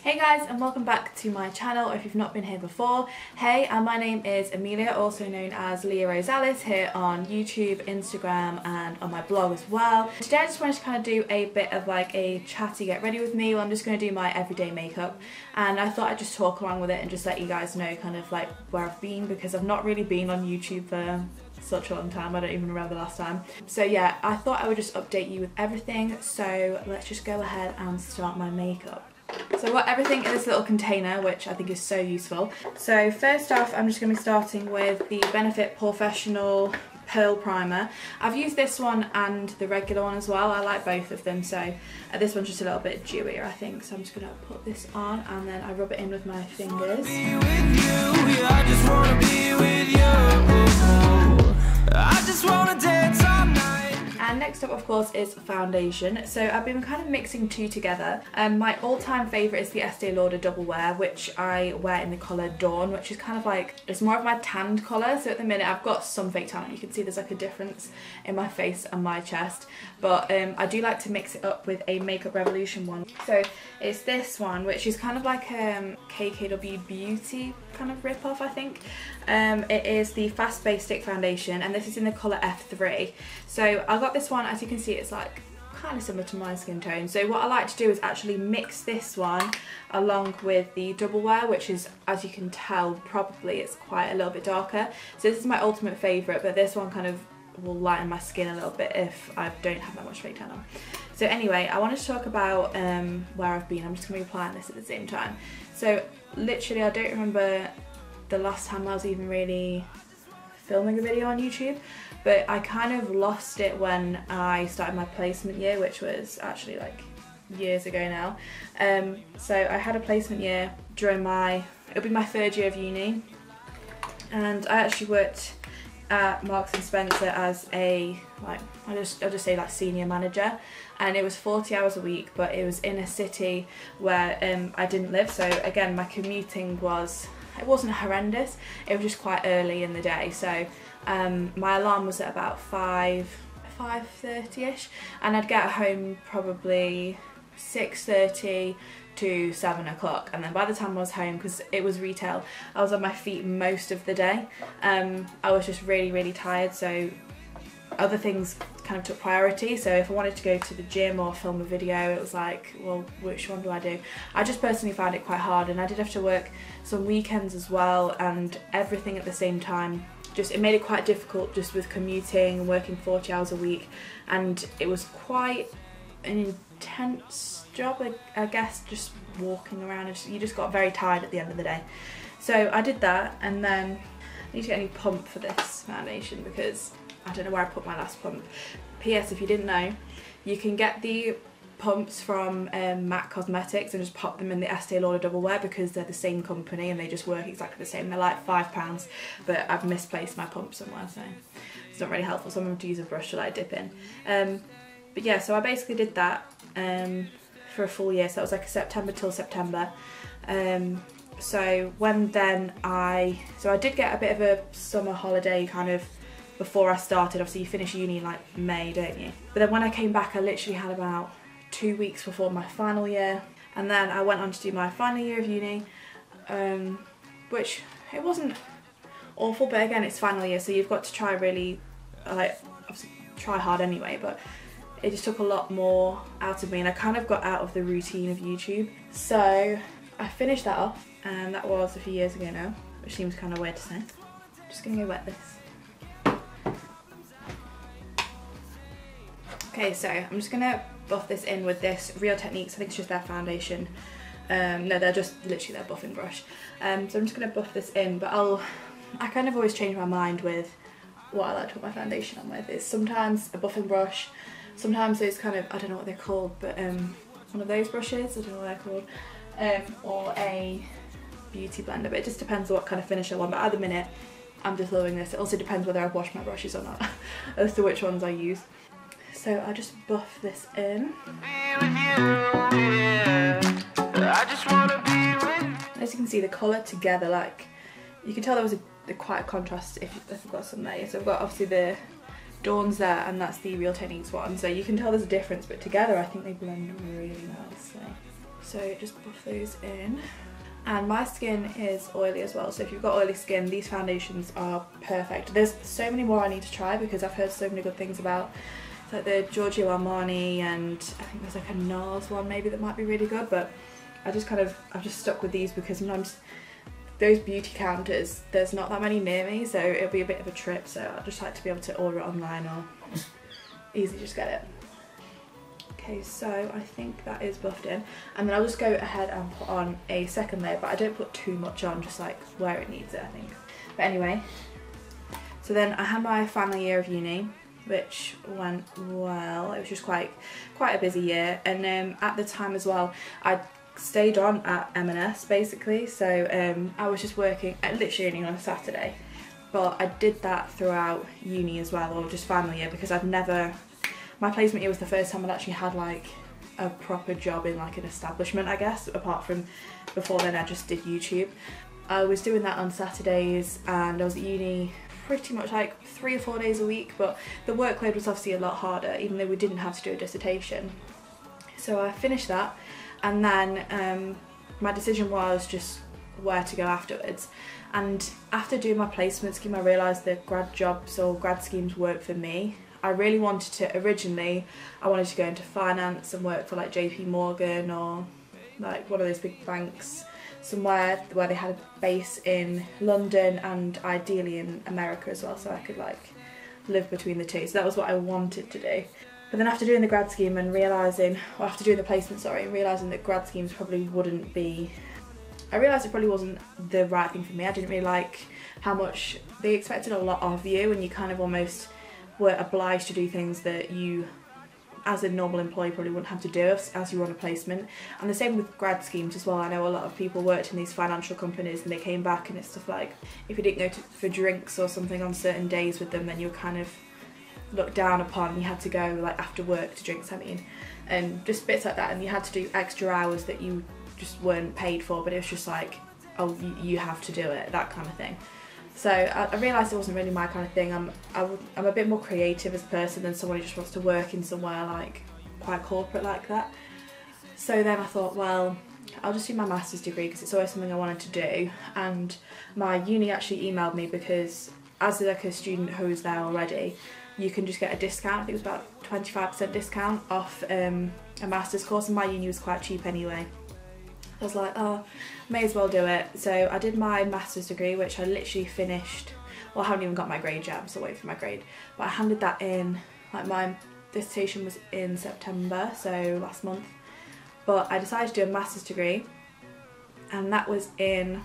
Hey guys, and welcome back to my channel if you've not been here before. Hey, and my name is Amelia, also known as Amelia here on YouTube, Instagram and on my blog as well. Today I just wanted to kind of do a bit of like a chatty get ready with me. Well, I'm just going to do my everyday makeup and I thought I'd just talk along with it and just let you guys know kind of like where I've been, because I've not really been on YouTube for such a long time. I don't even remember the last time. So yeah, I thought I would just update you with everything. So let's just go ahead and start my makeup. So I've got everything in this little container, which I think is so useful. So first off, I'm just going to be starting with the Benefit Professional Pearl Primer. I've used this one and the regular one as well. I like both of them, so this one's just a little bit dewier, I think. So I'm just going to put this on and then I rub it in with my fingers. And next up, of course, is foundation. So I've been kind of mixing two together. My all-time favourite is the Estee Lauder Double Wear, which I wear in the colour Dawn, which is kind of like, it's more of my tanned colour. So at the minute I've got some fake tan. You can see there's like a difference in my face and my chest. But I do like to mix it up with a Makeup Revolution one. So it's this one, which is kind of like a KKW Beauty kind of rip-off, I think. It is the Fast Base Stick Foundation, and this is in the colour F3. So I got this one, as you can see, it's like kind of similar to my skin tone. So what I like to do is actually mix this one along with the Double Wear, which is, as you can tell, probably it's quite a little bit darker. So this is my ultimate favourite, but this one kind of will lighten my skin a little bit if I don't have that much fake tan on. So anyway, I wanted to talk about where I've been. I'm just going to be applying this at the same time. So literally, I don't remember the last time I was even really filming a video on YouTube, but I kind of lost it when I started my placement year, which was actually like years ago now. So I had a placement year during it'll be my third year of uni, and I actually worked at Marks and Spencer as a, like, I'll just say like senior manager, and it was 40 hours a week, but it was in a city where I didn't live. So again, my commuting it wasn't horrendous, it was just quite early in the day. So my alarm was at about 5:30ish, and I'd get home probably 6:30 to 7 o'clock, and then by the time I was home, because it was retail, I was on my feet most of the day. I was just really tired, so other things kind of took priority. So if I wanted to go to the gym or film a video, it was like, well, which one do I do? I just personally found it quite hard, and I did have to work some weekends as well and everything at the same time. It made it quite difficult just with commuting and working 40 hours a week, and it was quite an intense job, I guess, just walking around. You just got very tired at the end of the day. So I did that, and then I need to get a new pump for this foundation because I don't know where I put my last pump. PS, if you didn't know, you can get the pumps from MAC Cosmetics and just pop them in the Estee Lauder Double Wear, because they're the same company and they just work exactly the same. They're like £5, but I've misplaced my pump somewhere, so it's not really helpful. So I'm going to use a brush to like dip in. But yeah, so I basically did that for a full year. So that was like September till September. So I did get a bit of a summer holiday kind of before I started. Obviously you finish uni in like May, don't you? But then when I came back, I literally had about 2 weeks before my final year, and then I went on to do my final year of uni, which it wasn't awful, but again, it's final year, so you've got to try really, like, obviously try hard anyway, but it just took a lot more out of me, and I kind of got out of the routine of YouTube. So I finished that off, and that was a few years ago now, which seems kind of weird to say. I'm just gonna go wet this. Okay, so I'm just gonna buff this in with this Real Techniques. I think it's just their foundation. No, they're just literally their buffing brush. So I'm just gonna buff this in, but I kind of always change my mind with what I like to put my foundation on with. It's sometimes a buffing brush, sometimes those kind of, I don't know what they're called, but one of those brushes, I don't know what they're called, or a beauty blender, but it just depends on what kind of finish I want. But at the minute, I'm just loving this. It also depends whether I've washed my brushes or not as to which ones I use. So I just buff this in. As you can see, the colour together, like, you can tell there was quite a contrast if I've got some there. So I've got obviously the Dawn's there, and that's the Real Techniques one. So you can tell there's a difference, but together I think they blend really well. So just buff those in. And my skin is oily as well, so if you've got oily skin, these foundations are perfect. There's so many more I need to try because I've heard so many good things about like the Giorgio Armani, and I think there's like a NARS one maybe that might be really good, but I've just stuck with these because sometimes those beauty counters, there's not that many near me, so it'll be a bit of a trip, so I'd just like to be able to order it online or easily just get it. Okay, so I think that is buffed in, and then I'll just go ahead and put on a second layer, but I don't put too much on, just like where it needs it, I think. But anyway, so then I had my final year of uni, which went well. It was just quite a busy year, and at the time as well, I stayed on at M&S basically, so I was just working literally only on a Saturday, but I did that throughout uni as well, or just final year, because my placement year was the first time I'd actually had like a proper job in like an establishment, I guess, apart from before then I just did YouTube. I was doing that on Saturdays, and I was at uni pretty much like 3 or 4 days a week, but the workload was obviously a lot harder, even though we didn't have to do a dissertation. So I finished that, and then my decision was just where to go afterwards. And after doing my placement scheme, I realised that grad jobs or grad schemes weren't for me. I really wanted to, originally, I wanted to go into finance and work for like JP Morgan or like one of those big banks, somewhere where they had a base in London and ideally in America as well, so I could like live between the two. So that was what I wanted to do. But then after doing the grad scheme and realising, or after doing the placement, sorry, realising that grad schemes probably wouldn't be, I realised it probably wasn't the right thing for me. I didn't really like how much they expected a lot of you, and you kind of almost were obliged to do things that you, as a normal employee, probably wouldn't have to do as you were on a placement. And the same with grad schemes as well. I know a lot of people worked in these financial companies and they came back, and it's stuff like if you didn't go for drinks or something on certain days with them, then you were kind of looked down upon. You had to go like after work to drinks, I mean, and just bits like that, and you had to do extra hours that you just weren't paid for, but it was just like, oh, you have to do it, that kind of thing. So I realised it wasn't really my kind of thing. I'm a bit more creative as a person than someone who just wants to work in somewhere like quite corporate like that. So then I thought, well, I'll just do my master's degree because it's always something I wanted to do. And my uni actually emailed me because as like a student who is there already, you can just get a discount. I think it was about 25% discount off a master's course, and my uni was quite cheap anyway. I was like, oh, may as well do it. So I did my master's degree, which I literally finished, well, I haven't even got my grade yet, I'm still waiting for my grade, but I handed that in, like my dissertation was in September, so last month, but I decided to do a master's degree, and that was in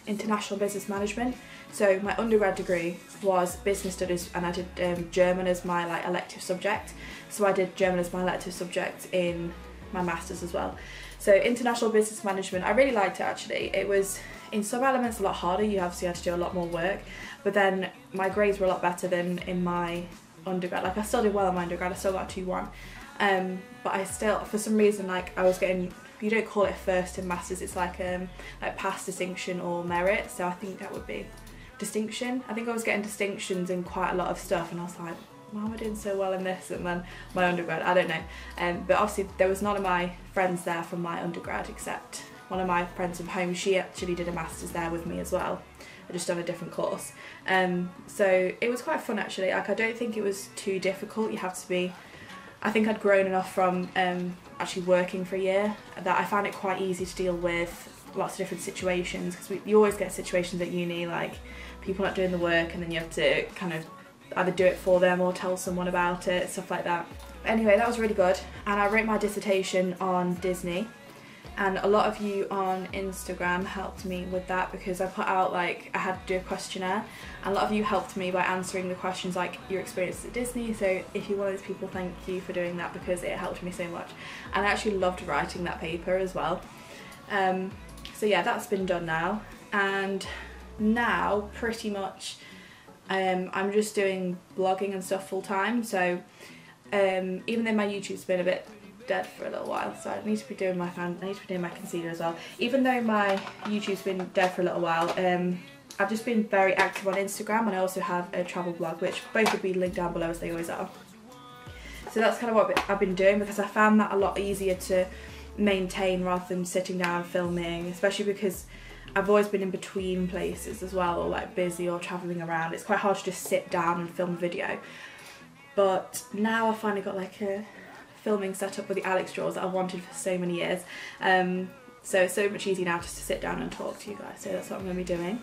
international business management. So my undergrad degree was business studies, and I did German as my like elective subject, so I did German as my elective subject in my master's as well. So international business management, I really liked it actually. It was in some elements a lot harder, you obviously had to do a lot more work, but then my grades were a lot better than in my undergrad. Like I still did well in my undergrad, I still got 2-1, but I still, for some reason, like I was getting, you don't call it first in masters, it's like pass, distinction or merit, so I think that would be distinction. I think I was getting distinctions in quite a lot of stuff, and I was like, why am I doing so well in this? And then my undergrad, I don't know. But obviously there was none of my friends there from my undergrad except one of my friends from home. She actually did a master's there with me as well, just on a different course. So it was quite fun actually. Like I don't think it was too difficult. You have to be, I think I'd grown enough from actually working for a year that I found it quite easy to deal with lots of different situations, because you always get situations at uni like people not doing the work, and then you have to kind of either do it for them or tell someone about it, stuff like that. But anyway, that was really good, and I wrote my dissertation on Disney, and a lot of you on Instagram helped me with that because I put out like I had to do a questionnaire, and a lot of you helped me by answering the questions like your experience at Disney. So if you're one of those people, thank you for doing that because it helped me so much, and I actually loved writing that paper as well. So yeah, that's been done now, and now pretty much I'm just doing blogging and stuff full time. So even though my YouTube's been a bit dead for a little while, so I need to be doing my concealer as well. Even though my YouTube's been dead for a little while, I've just been very active on Instagram, and I also have a travel blog, which both will be linked down below as they always are. So that's kind of what I've been doing, because I found that a lot easier to maintain rather than sitting down filming, especially because I've always been in between places as well, or like busy or travelling around. It's quite hard to just sit down and film a video. But now I've finally got like a filming setup with the Alex drawers that I've wanted for so many years. So it's so much easier now just to sit down and talk to you guys, so that's what I'm going to be doing.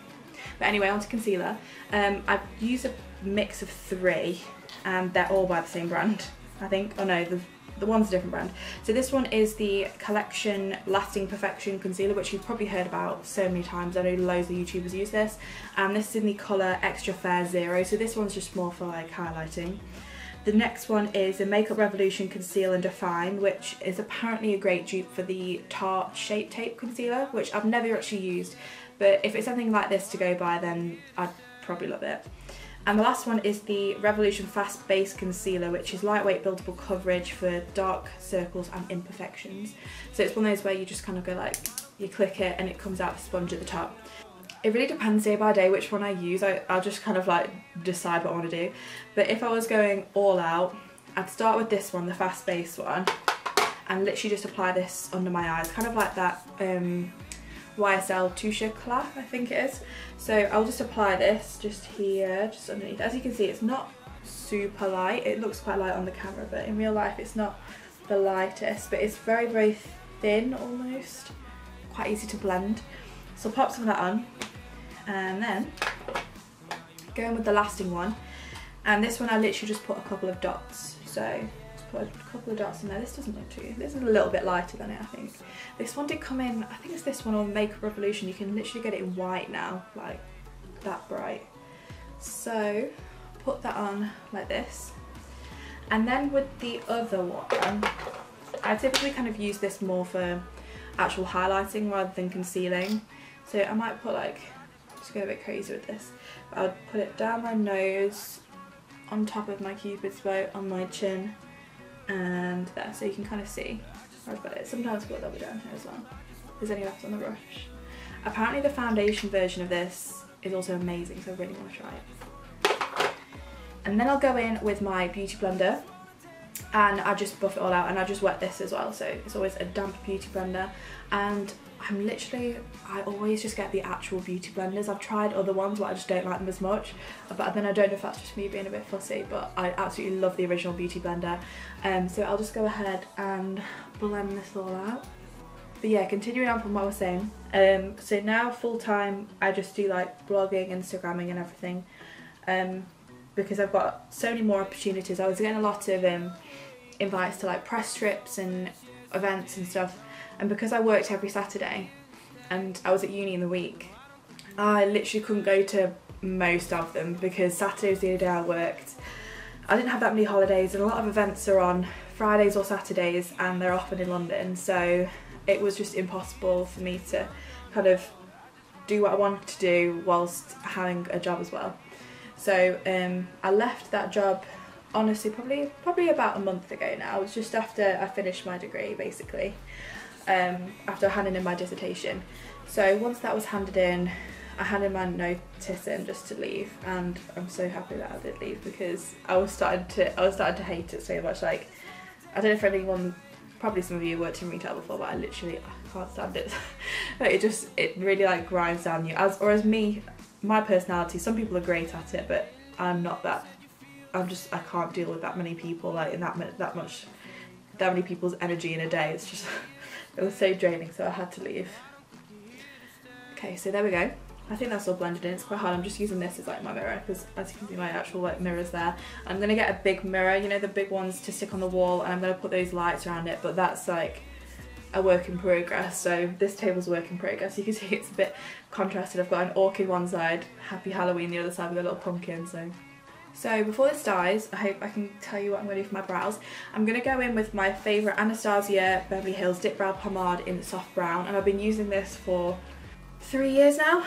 But anyway, on to concealer. I've used a mix of 3 and they're all by the same brand, I think. Oh no, the one's a different brand. So this one is the Collection Lasting Perfection Concealer, which you've probably heard about so many times. I know loads of YouTubers use this. And this is in the colour Extra Fair Zero, so this one's just more for like highlighting. The next one is the Makeup Revolution Conceal and Define, which is apparently a great dupe for the Tarte Shape Tape Concealer, which I've never actually used, but if it's something like this to go by, then I'd probably love it. And the last one is the Revolution Fast Base Concealer, which is lightweight buildable coverage for dark circles and imperfections. So it's one of those where you just kind of go like, you click it and it comes out the sponge at the top. It really depends day by day which one I use. I'll just kind of like decide what I want to do. But if I was going all out, I'd start with this one, the Fast Base one, and literally just apply this under my eyes, kind of like that YSL Touche Éclat, I think it is. So I'll just apply this just here, just underneath. As you can see, it's not super light. It looks quite light on the camera, but in real life it's not the lightest, but it's very, very thin almost. Quite easy to blend. So I'll pop some of that on, and then go in with the lasting one. And this one I literally just put a couple of dots. So just put a couple of dots in there. This doesn't look too, this is a little bit lighter than it, I think. This one did come in, I think it's this one on Makeup Revolution. You can literally get it in white now, like that bright. So put that on like this. And then with the other one, I typically kind of use this more for actual highlighting rather than concealing. So I might put like, just go a bit crazy with this, but I would put it down my nose, on top of my cupid's bow, on my chin, and there, so you can kind of see where I've got it. Sometimes I've got a little bit down here as well. There's any left on the brush. Apparently the foundation version of this is also amazing, so I really want to try it. And then I'll go in with my beauty blender, and I just buff it all out, and I just wet this as well, so it's always a damp beauty blender. And I always just get the actual beauty blenders. I've tried other ones but I just don't like them as much, but then I don't know if that's just me being a bit fussy, but I absolutely love the original beauty blender. So I'll just go ahead and blend this all out. But yeah, continuing on from what I was saying, so now full time I just do like blogging, Instagramming and everything, because I've got so many more opportunities. I was getting a lot of invites to like press trips and events and stuff, and because I worked every Saturday and I was at uni in the week, I literally couldn't go to most of them because Saturday was the only day I worked. I didn't have that many holidays, and a lot of events are on Fridays or Saturdays and they're often in London, so it was just impossible for me to kind of do what I wanted to do whilst having a job as well. So I left that job, honestly, probably about a month ago now. It was just after I finished my degree, basically, after handing in my dissertation. So once that was handed in, I handed my notice in just to leave, and I'm so happy that I did leave because I was starting to hate it so much. Like, I don't know if anyone, probably some of you worked in retail before, but I can't stand it. Like, it really like grinds down you. As me, my personality, some people are great at it, but I'm not that. I can't deal with that many people, like in that many people's energy in a day. It's just, it was so draining, so I had to leave. Okay, so there we go. I think that's all blended in. It's quite hard. I'm just using this as like my mirror because, as you can see, my actual like mirror's there. I'm gonna get a big mirror, you know, the big ones to stick on the wall, and I'm gonna put those lights around it. But that's like a work in progress. So this table's a work in progress. You can see it's a bit contrasted. I've got an orchid one side, Happy Halloween the other side with a little pumpkin. So before this dries, I hope I can tell you what I'm going to do for my brows. I'm going to go in with my favourite Anastasia Beverly Hills Dip Brow Pomade in soft brown, and I've been using this for 3 years now.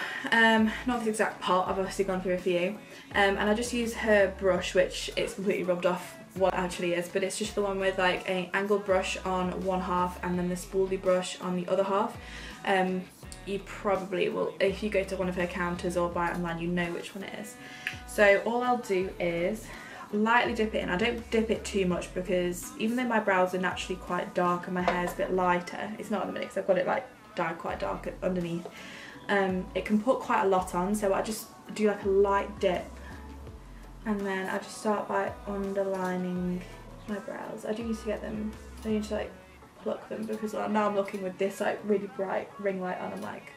Not the exact pot, I've obviously gone through a few. And I just use her brush, which it's completely rubbed off what it actually is, but it's just the one with like an angled brush on one half and then the spoolie brush on the other half. You probably will, if you go to one of her counters or buy it online, you know which one it is. So all I'll do is lightly dip it in. I don't dip it too much because even though my brows are naturally quite dark and my hair's a bit lighter, it's not at the minute because I've got it like dyed quite dark underneath, it can put quite a lot on, so I just do like a light dip and then I just start by underlining my brows. I do need to get them, I need to like pluck them because now I'm looking with this like really bright ring light on, I'm like,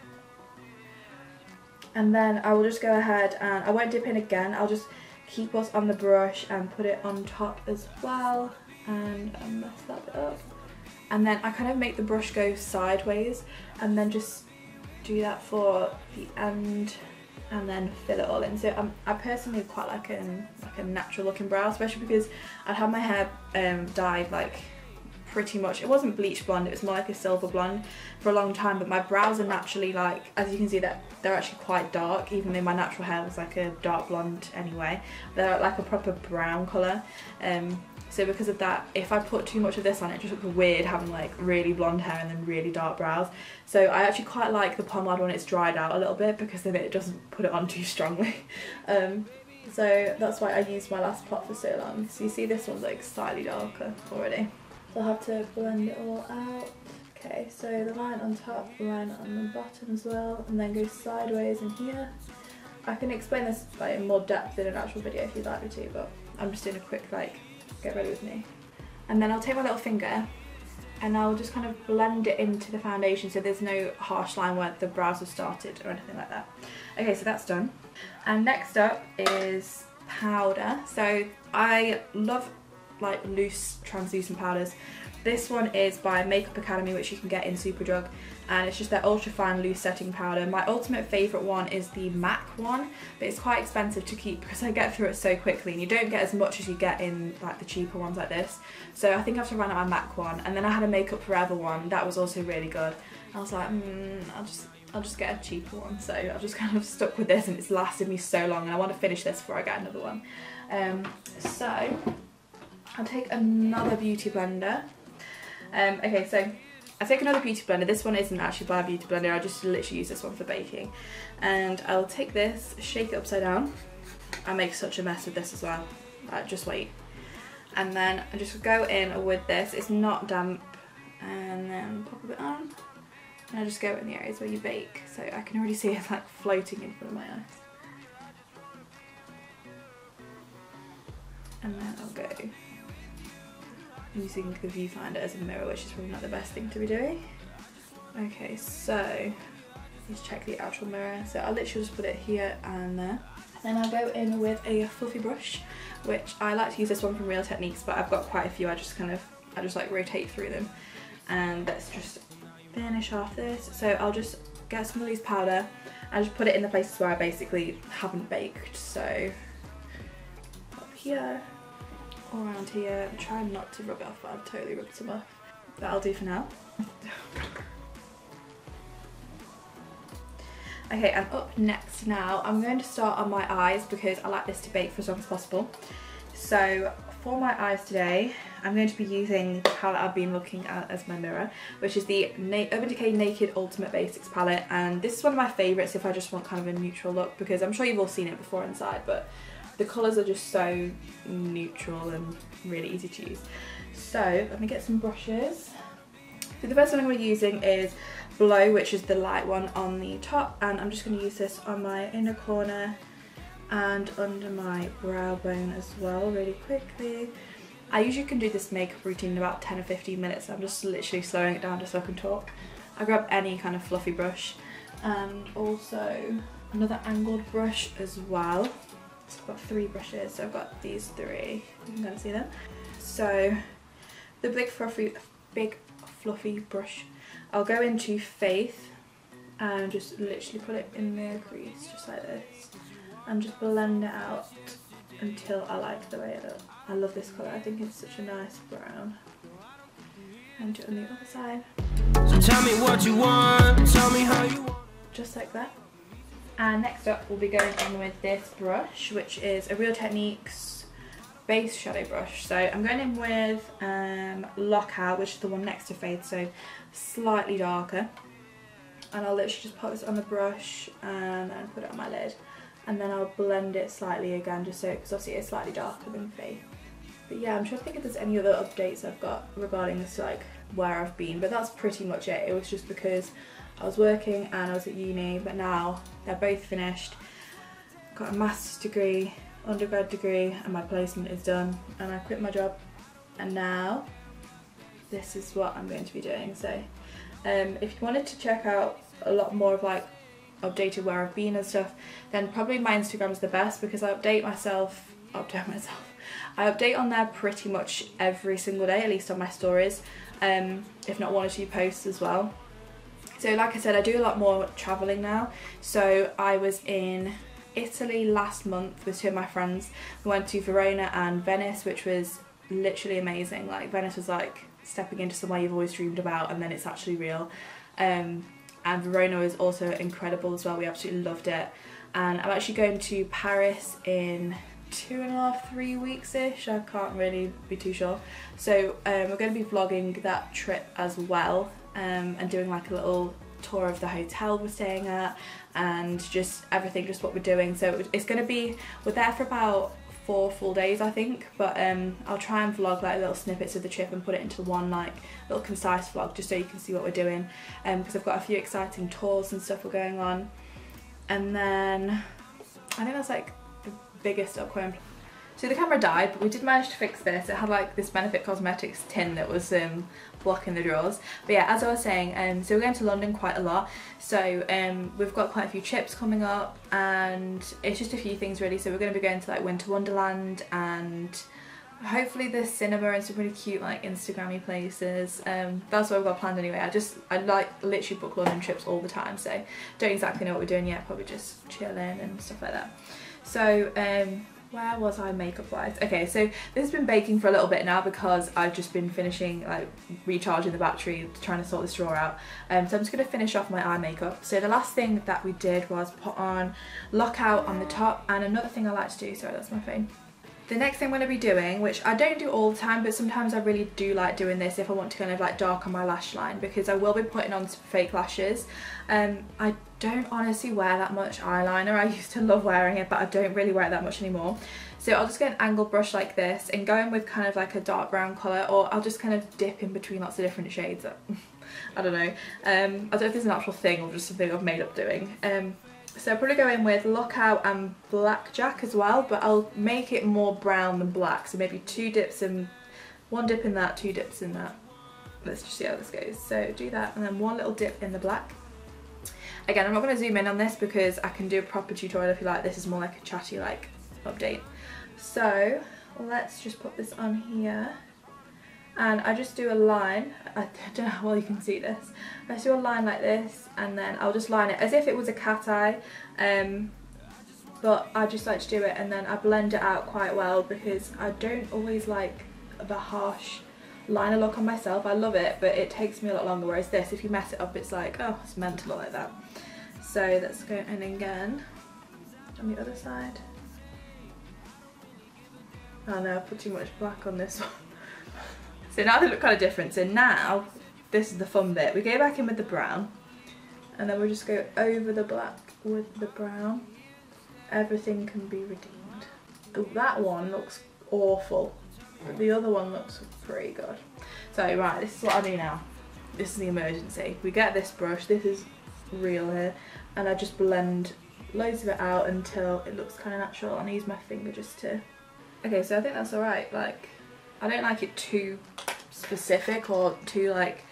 and then I will just go ahead and I won't dip in again, I'll just keep what's on the brush and put it on top as well and mess that bit up. And then I kind of make the brush go sideways and then just do that for the end and then fill it all in. So I personally quite like a natural looking brow, especially because I'd had my hair dyed like pretty much, it wasn't bleach blonde, it was more like a silver blonde for a long time, but my brows are naturally like, as you can see, that they're actually quite dark, even though my natural hair was like a dark blonde anyway. They're like a proper brown colour, so because of that, if I put too much of this on, it just looks weird having like really blonde hair and then really dark brows. So I actually quite like the pomade when it's dried out a little bit because then it doesn't put it on too strongly. So that's why I used my last pot for so long. So you see this one's like slightly darker already. So I'll have to blend it all out. Okay, so the line on top, the line on the bottom as well, and then go sideways in here. I can explain this like in more depth in an actual video if you'd like me to, but I'm just doing a quick like, get ready with me. And then I'll take my little finger and I'll just kind of blend it into the foundation so there's no harsh line where the brows have started or anything like that. Okay, so that's done. And next up is powder. So I love like loose translucent powders. This one is by Makeup Academy, which you can get in Superdrug, and it's just their ultra fine loose setting powder. My ultimate favourite one is the MAC one, but it's quite expensive to keep because I get through it so quickly and you don't get as much as you get in like the cheaper ones like this. So I think I have to run out my MAC one, and then I had a Makeup Forever one that was also really good. I was like, I'll just get a cheaper one, so I've just kind of stuck with this and it's lasted me so long and I want to finish this before I get another one. So I'll take another beauty blender. Okay, so I take another beauty blender. This one isn't actually by a beauty blender, I just literally use this one for baking. And I'll take this, shake it upside down. I make such a mess with this as well, just wait. And then I just go in with this, it's not damp, and then pop a bit on. And I just go in the areas where you bake, so I can already see it like floating in front of my eyes. And then I'll go using the viewfinder as a mirror, which is probably not the best thing to be doing. Okay, so let's check the actual mirror. So I'll literally just put it here and there. Then I'll go in with a fluffy brush, which I like to use this one from Real Techniques, but I've got quite a few. I just like rotate through them. And let's just finish off this. So I'll just get some loose powder and just put it in the places where I basically haven't baked. So up here, all around here. I'm trying not to rub it off, but I've totally rubbed some off. That'll do for now. Okay, and up next now, I'm going to start on my eyes because I like this to bake for as long as possible. So for my eyes today, I'm going to be using the palette I've been looking at as my mirror, which is the Urban Decay Naked Ultimate Basics palette. And this is one of my favourites if I just want kind of a neutral look, because I'm sure you've all seen it before inside, but the colours are just so neutral and really easy to use. So let me get some brushes. So the first one I'm going to be using is Blow, which is the light one on the top, and I'm just going to use this on my inner corner and under my brow bone as well, really quickly. I usually can do this makeup routine in about 10 or 15 minutes. I'm just literally slowing it down just so I can talk. I grab any kind of fluffy brush and also another angled brush as well. So I've got 3 brushes, so I've got these 3, you can kind of see them. So the big fluffy brush, I'll go into Faith and just literally put it in the crease, just like this, and just blend it out until I like the way it looks. I love this colour, I think it's such a nice brown. And do it on the other side. So tell me what you want, tell me how you want. Just like that. And next up we'll be going in with this brush, which is a Real Techniques base shadow brush. So I'm going in with Lockout, which is the one next to Faith, so slightly darker. And I'll literally just pop this on the brush and then put it on my lid. and then I'll blend it slightly again just so, because obviously it's slightly darker than Faith. But yeah, I'm trying to think if there's any other updates I've got regarding this, like where I've been, but that's pretty much it. It was just because I was working and I was at uni, but now they're both finished. Got a master's degree, undergrad degree, and my placement is done, and I quit my job, and now this is what I'm going to be doing. So if you wanted to check out a lot more of like updated where I've been and stuff, then probably my Instagram's the best, because I update on there pretty much every single day, at least on my stories, if not 1 or 2 posts as well. So like I said, I do a lot more travelling now. So I was in Italy last month with 2 of my friends. We went to Verona and Venice, which was literally amazing. Like Venice was like stepping into somewhere you've always dreamed about, and then it's actually real. And Verona was also incredible as well. We absolutely loved it. And I'm actually going to Paris in 2.5, 3 weeks-ish. I can't really be too sure. So we're going to be vlogging that trip as well, and doing like a little tour of the hotel we're staying at, and just everything, just what we're doing. So it's going to be, we're there for about 4 full days I think, but I'll try and vlog like little snippets of the trip and put it into one like little concise vlog, just so you can see what we're doing, because I've got a few exciting tours and stuff we're going on. And then I think that's like the biggest upcoming. So the camera died, but we did manage to fix this. It had like this Benefit Cosmetics tin that was blocking the drawers. But yeah, as I was saying, so we're going to London quite a lot. So we've got quite a few trips coming up, and it's just a few things really. So we're going to be going to like Winter Wonderland, and hopefully the cinema and some really cute like Instagrammy places. That's what I've got planned anyway. I like literally book London trips all the time, so don't exactly know what we're doing yet. Probably just chilling and stuff like that. So where was I makeup wise? Okay, so this has been baking for a little bit now, because I've just been finishing like recharging the battery, trying to sort this drawer out. So I'm just going to finish off my eye makeup. So the last thing that we did was put on Lockout on the top, and another thing I like to do, sorry that's my phone. The next thing I'm going to be doing, which I don't do all the time, but sometimes I really do like doing this if I want to kind of like darken my lash line, because I will be putting on some fake lashes. I don't honestly wear that much eyeliner. I used to love wearing it, but I don't really wear it that much anymore. So I'll just get an angled brush like this and go in with kind of like a dark brown colour, or I'll just kind of dip in between lots of different shades. I don't know. I don't know if there's an actual thing or just something I've made up doing. So I'll probably go in with Lockout and Blackjack as well, but I'll make it more brown than black. So maybe 2 dips in, 1 dip in that, 2 dips in that. Let's just see how this goes. So do that, and then 1 little dip in the black. Again, I'm not going to zoom in on this because I can do a proper tutorial if you like. This is more like a chatty like update. So let's just put this on here. And I just do a line. I don't know how well you can see this. I just do a line like this, and then I'll just line it as if it was a cat eye. But I just like to do it, and then I blend it out quite well, because I don't always like the harsh liner look on myself. I love it, but it takes me a lot longer, whereas this, if you mess it up, it's like, oh, it's meant to look like that. So let's go in again on the other side. Oh no, I put too much black on this one. So now they look kind of different. So now, this is the fun bit. We go back in with the brown, and then we'll just go over the black with the brown. Everything can be redeemed. Ooh, that one looks awful. The other one looks pretty good. So right, this is what I do now. This is the emergency. We get this brush, this is real here, and I just blend loads of it out until it looks kind of natural, and I use my finger just to... Okay, so I think that's alright. Like, I don't like it too specific or too like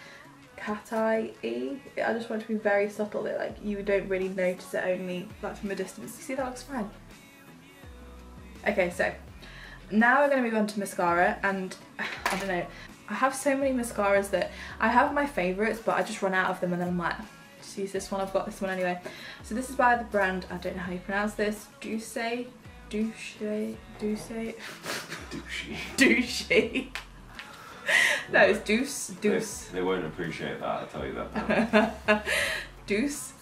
cat eye-y. I just want it to be very subtle, that like you don't really notice it only like from a distance. You see, that looks fine. Okay, so now we're going to move on to mascara, and I don't know, I have so many mascaras that I have my favourites, but I just run out of them, and then I'm like, just use this one, I've got this one anyway. So this is by the brand, I don't know how you pronounce this, Douce. No, it's Douce. They won't appreciate that, I'll tell you that. Douce.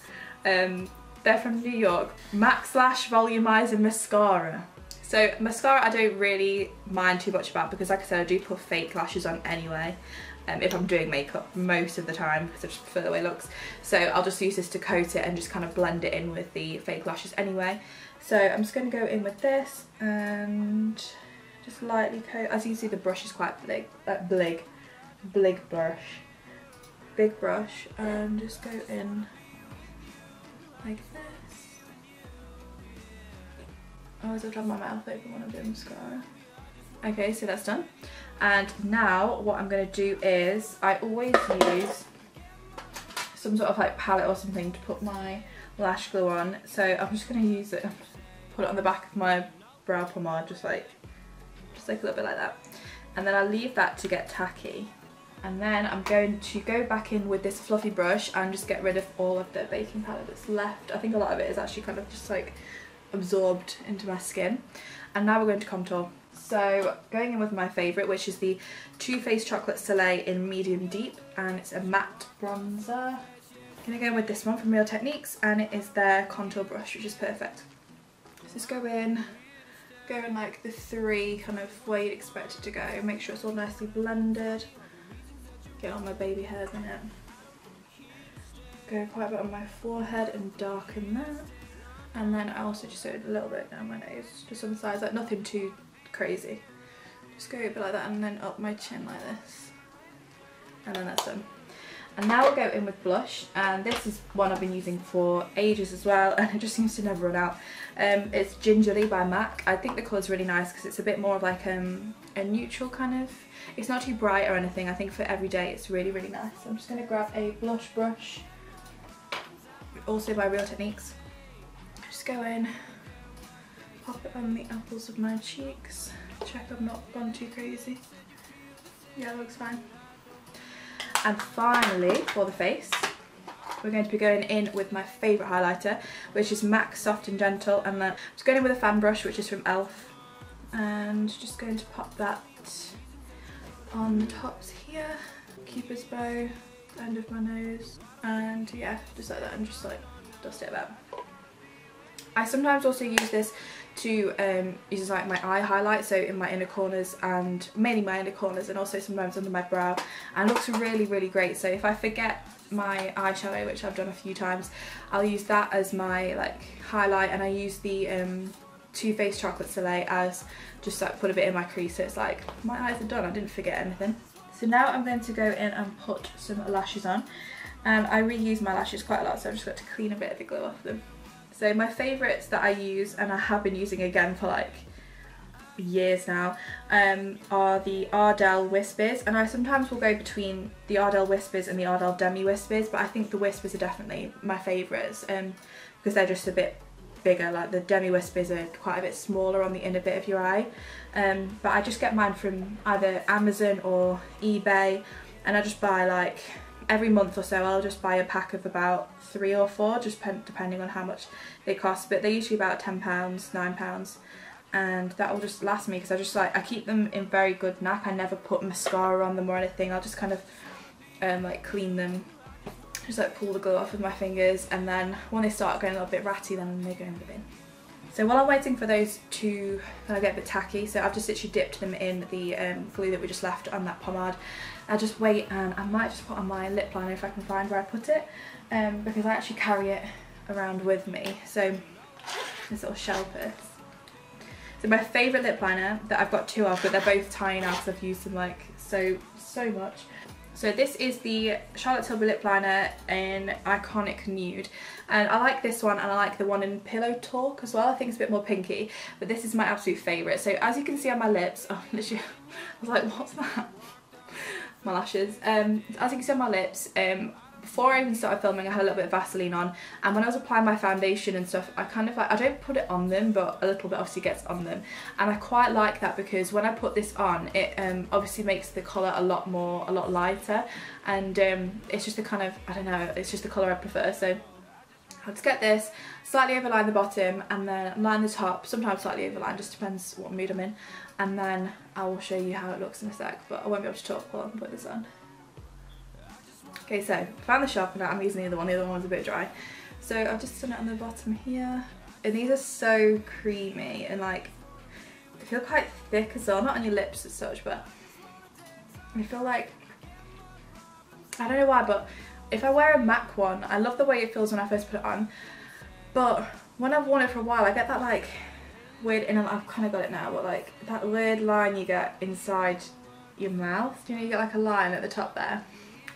They're from New York. Max Lash Volumizer Mascara. So mascara I don't really mind too much about, because like I said, I do put fake lashes on anyway. if I'm doing makeup most of the time, because I just prefer the way it looks. So I'll just use this to coat it and just kind of blend it in with the fake lashes anyway. So I'm just going to go in with this and just lightly coat. As you can see, the brush is quite big brush, and just go in like this. I always have to have my mouth open when I'm doing mascara. Okay, so that's done. And now what I'm going to do is, I always use some sort of like palette or something to put my lash glue on. So I'm just going to use it, put it on the back of my brow pomade, just like a little bit like that. And then I leave that to get tacky. And then I'm going to go back in with this fluffy brush and just get rid of all of the baking powder that's left. I think a lot of it is actually kind of just like absorbed into my skin. And now we're going to contour. So going in with my favourite, which is the Too Faced Chocolate Soleil in Medium Deep, and it's a matte bronzer. I'm going to go in with this one from Real Techniques, and it is their contour brush, which is perfect. So just go in like the 3 kind of where you'd expect it to go. Make sure it's all nicely blended. Get all my baby hairs in it. Go quite a bit on my forehead and darken that. And then I also just do a little bit down my nose, just on the sides, like nothing too crazy. Just go a bit like that and then up my chin like this. And then that's done. And now we'll go in with blush, and this is one I've been using for ages as well, and it just seems to never run out. It's Gingerly by MAC. I think the colour's really nice because it's a bit more of like a neutral kind of, it's not too bright or anything. I think for every day it's really, really nice. So I'm just going to grab a blush brush, also by Real Techniques. Just go in, pop it on the apples of my cheeks, check I've not gone too crazy. Yeah, it looks fine. And finally, for the face, we're going to be going in with my favourite highlighter, which is MAC Soft and Gentle, and then I'm just going in with a fan brush, which is from ELF, and just going to pop that on the tops here, Cupid's bow, the end of my nose, and yeah, just like that, and just like dust it about. I sometimes also use this to use as like my eye highlight, so in my inner corners, and mainly my inner corners, and also sometimes under my brow, and it looks really, really great. So if I forget my eyeshadow, which I've done a few times, I'll use that as my like highlight, and I use the Too Faced Chocolate Soleil as just like put a bit in my crease, so it's like my eyes are done, I didn't forget anything. So now I'm going to go in and put some lashes on, and I reuse my lashes quite a lot, so I've just got to clean a bit of the glue off them. So my favourites that I use, and I have been using again for like years now, are the Ardell Whispers, and I sometimes will go between the Ardell Whispers and the Ardell Demi Whispers, but I think the Whispers are definitely my favourites because they're just a bit bigger. Like the Demi Whispers are quite a bit smaller on the inner bit of your eye, but I just get mine from either Amazon or eBay, and I just buy like every month or so I'll just buy a pack of about 3 or 4, just depending on how much they cost, but they're usually about £10, £9, and that will just last me, because I keep them in very good knack. I never put mascara on them or anything. I'll just kind of like clean them, just like pull the glue off with my fingers, and then when they start going a little bit ratty, then they go in the bin. So while I'm waiting for those to kind of get a bit tacky, so I've just literally dipped them in the glue that we just left on that pomade. I'll just wait, and I might just put on my lip liner if I can find where I put it, because I actually carry it around with me, so this little shell purse. So my favourite lip liner that I've got 2 of, but they're both tiny now because I've used them like so much. So this is the Charlotte Tilbury lip liner in Iconic Nude, and I like this one, and I like the one in Pillow Talk as well. I think it's a bit more pinky, but this is my absolute favourite. So as you can see on my lips, oh literally, I was like, what's that? My lashes. As you can see on my lips, before I even started filming I had a little bit of Vaseline on, and when I was applying my foundation and stuff, I kind of like, I don't put it on them, but a little bit obviously gets on them, and I quite like that because when I put this on, it obviously makes the colour a lot lighter, and it's just the kind of, I don't know, it's just the colour I prefer. So I'll just get this, slightly overline the bottom, and then line the top, sometimes slightly overline, just depends what mood I'm in, and then I will show you how it looks in a sec, but I won't be able to talk while I put this on. Okay, so found the sharpener. I'm using the other one was a bit dry. So I've just done it on the bottom here, and these are so creamy, and like they feel quite thick as well, not on your lips as such, but I feel like I don't know why, but if I wear a MAC one, I love the way it feels when I first put it on, but when I've worn it for a while I get that like weird inner, I've kind of got it now, but like that weird line you get inside your mouth, you know, you get like a line at the top there.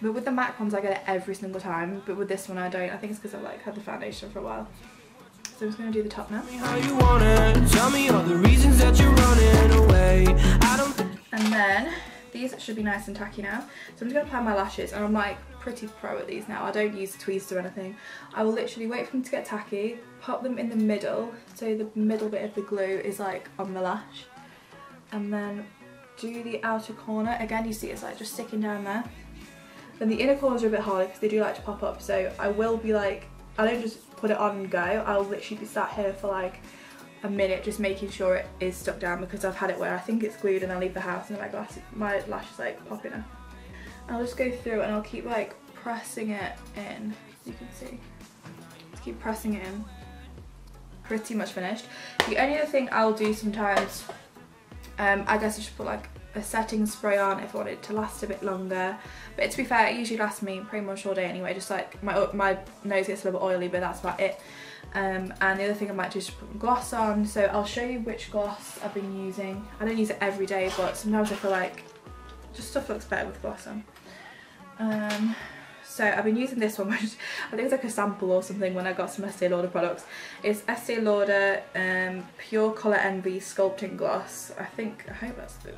But with the MAC ones I get it every single time, but with this one I don't. I think it's because I've like had the foundation for a while. So I'm just going to do the top now. And then these should be nice and tacky now. So I'm just going to apply my lashes, and I'm like pretty pro at these now. I don't use tweezers or anything. I will literally wait for them to get tacky, pop them in the middle, so the middle bit of the glue is like on the lash, and then do the outer corner. Again, you see it's like just sticking down there. Then the inner corners are a bit harder because they do like to pop up, so I will be like, I don't just put it on and go. I'll literally be sat here for like a minute just making sure it is stuck down, because I've had it where I think it's glued and I leave the house and then my lash is like popping up. I'll just go through and I'll keep like pressing it in, as you can see. Just keep pressing it in. Pretty much finished. The only other thing I'll do sometimes, I guess I should put like a setting spray on if I want it to last a bit longer, but to be fair it usually lasts me pretty much all day anyway. Just like my nose gets a little bit oily, but that's about it. And the other thing I might do is put gloss on, so I'll show you which gloss I've been using. I don't use it every day, but sometimes I feel like just stuff looks better with gloss on. So I've been using this one, which I think it's like a sample or something when I got some Estee Lauder products. It's Estee Lauder Pure Colour Envy Sculpting Gloss. I hope that's good.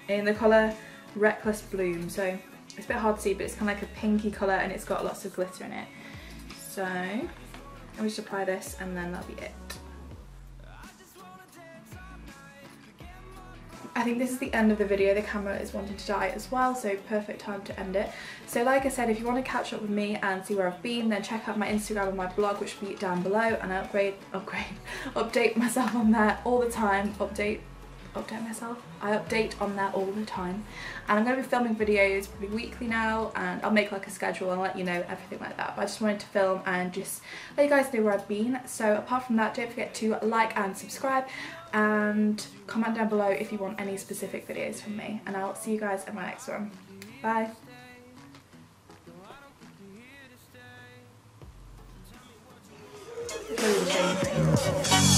In the colour Reckless Bloom. So it's a bit hard to see, but it's kind of like a pinky colour and it's got lots of glitter in it. So I'll just apply this and then that'll be it. I think this is the end of the video. The camera is wanting to die as well, so perfect time to end it. So like I said, if you want to catch up with me and see where I've been, then check out my Instagram and my blog, which will be down below, and I update myself on there all the time. Update myself. I update on there all the time, and I'm going to be filming videos probably weekly now, and I'll make like a schedule and let you know everything like that. But I just wanted to film and just let you guys know where I've been. So apart from that, don't forget to like and subscribe and comment down below if you want any specific videos from me, and I'll see you guys in my next one. Bye. It's really